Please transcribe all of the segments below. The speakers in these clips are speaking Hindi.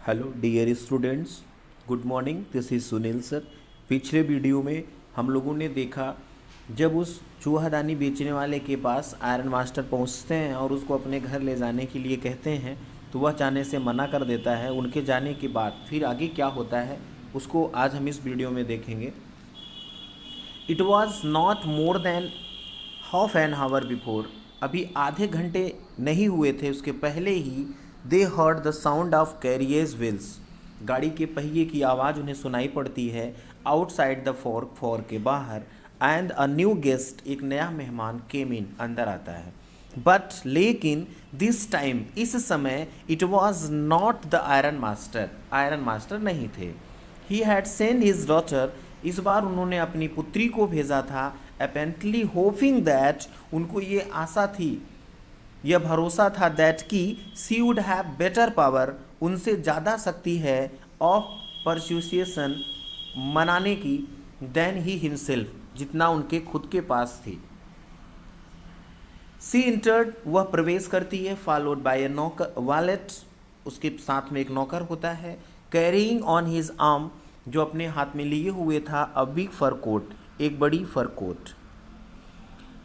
Hello dear students, good morning. This is Sunil sir. पिछले वीडियो में हम लोगों ने देखा जब उस चूहादानी बेचने वाले के पास आयरन मास्टर पहुंचते हैं और उसको अपने घर ले जाने के लिए कहते हैं तो वह जाने से मना कर देता है। उनके जाने के बाद फिर आगे क्या होता है उसको आज हम इस वीडियो में देखेंगे। It was not more than half an hour before, अभी आधे घंटे नहीं हुए थे उसके पहले ही they heard the sound of carrier's wheels, गाड़ी के पहिए की आवाज़ उन्हें सुनाई पड़ती है आउटसाइड द फोर के बाहर। एंड अ न्यू गेस्ट, एक नया मेहमान केम इन, अंदर आता है। बट लेकिन दिस टाइम, इस समय, it was not the iron master, iron master नहीं थे। He had send his daughter, इस बार उन्होंने अपनी पुत्री को भेजा था। अपेरेंटली होपिंग दैट, उनको ये आशा थी, यह भरोसा था दैट कि सी वुड हैव बेटर पावर, उनसे ज़्यादा शक्ति है ऑफ परसुएशन, मनाने की, देन ही हिमसेल्फ, जितना उनके खुद के पास थी। सी इंटर्ड, वह प्रवेश करती है, फॉलोड बाय ए नौकर वालेट, उसके साथ में एक नौकर होता है। कैरिंग ऑन हिज आर्म, जो अपने हाथ में लिए हुए था अ बिग फर कोट, एक बड़ी fur coat.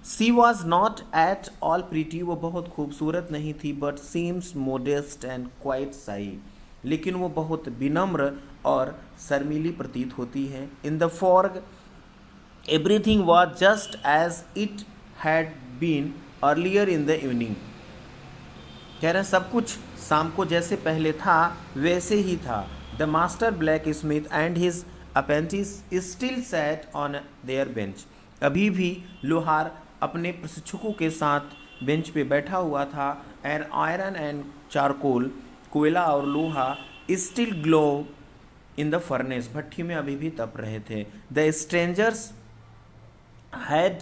She was not at all pretty, वो बहुत खूबसूरत नहीं थी, but seems modest and quite shy, लेकिन वो बहुत विनम्र और शर्मीली प्रतीत होती है। In the fog everything was just as it had been earlier in the evening, कह रहे हैं सब कुछ शाम को जैसे पहले था वैसे ही था। The master blacksmith and his apprentice still sat on their bench, अभी भी लोहार अपने प्रशिक्षकों के साथ बेंच पे बैठा हुआ था। एंड आयरन एंड चारकोल, कोयला और लोहा, still glow in the furnace, भट्टी में अभी भी तप रहे थे। The strangers had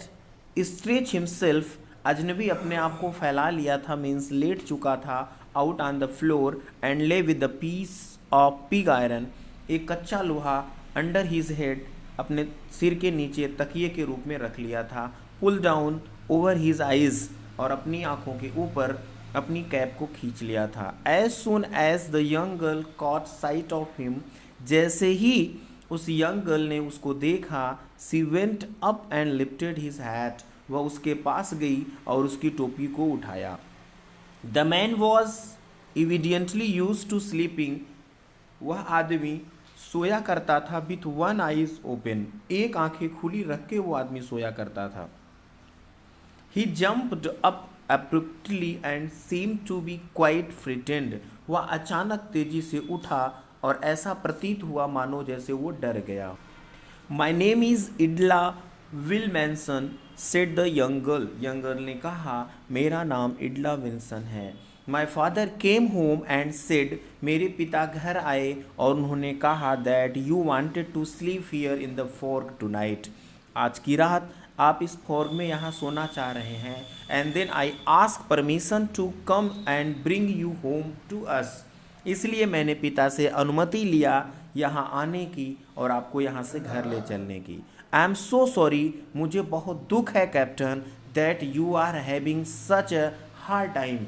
stretch himself, अजनबी अपने आप को फैला लिया था, मीन्स लेट चुका था, out on the floor and lay with the piece of pig iron, एक कच्चा लोहा अंडर हिज हेड, अपने सिर के नीचे तकिए के रूप में रख लिया था। Pull down over his eyes, और अपनी आंखों के ऊपर अपनी कैप को खींच लिया था। As soon as the young girl caught sight of him, जैसे ही उस यंग गर्ल ने उसको देखा, she went up and lifted his hat, वह उसके पास गई और उसकी टोपी को उठाया। The man was evidently use to sleeping, वह आदमी सोया करता था विथ वन आइज ओपन, एक आंखें खुली रख के वो आदमी सोया करता था। He jumped up abruptly and seemed to be quite frightened, वह अचानक तेजी से उठा और ऐसा प्रतीत हुआ मानो जैसे वो डर गया। My name is Idla Willemsen, said the young girl, young girl ने कहा मेरा नाम इडला विल्सन है। My father came home and said, मेरे पिता घर आए और उन्होंने कहा that you wanted to sleep here in the fog tonight, आज की रात आप इस फॉर्ग में यहाँ सोना चाह रहे हैं। And then I ask permission to come and bring you home to us, इसलिए मैंने पिता से अनुमति लिया यहाँ आने की और आपको यहाँ से घर ले चलने की। आई एम सो सॉरी, मुझे बहुत दुख है captain, that you are having such a hard time,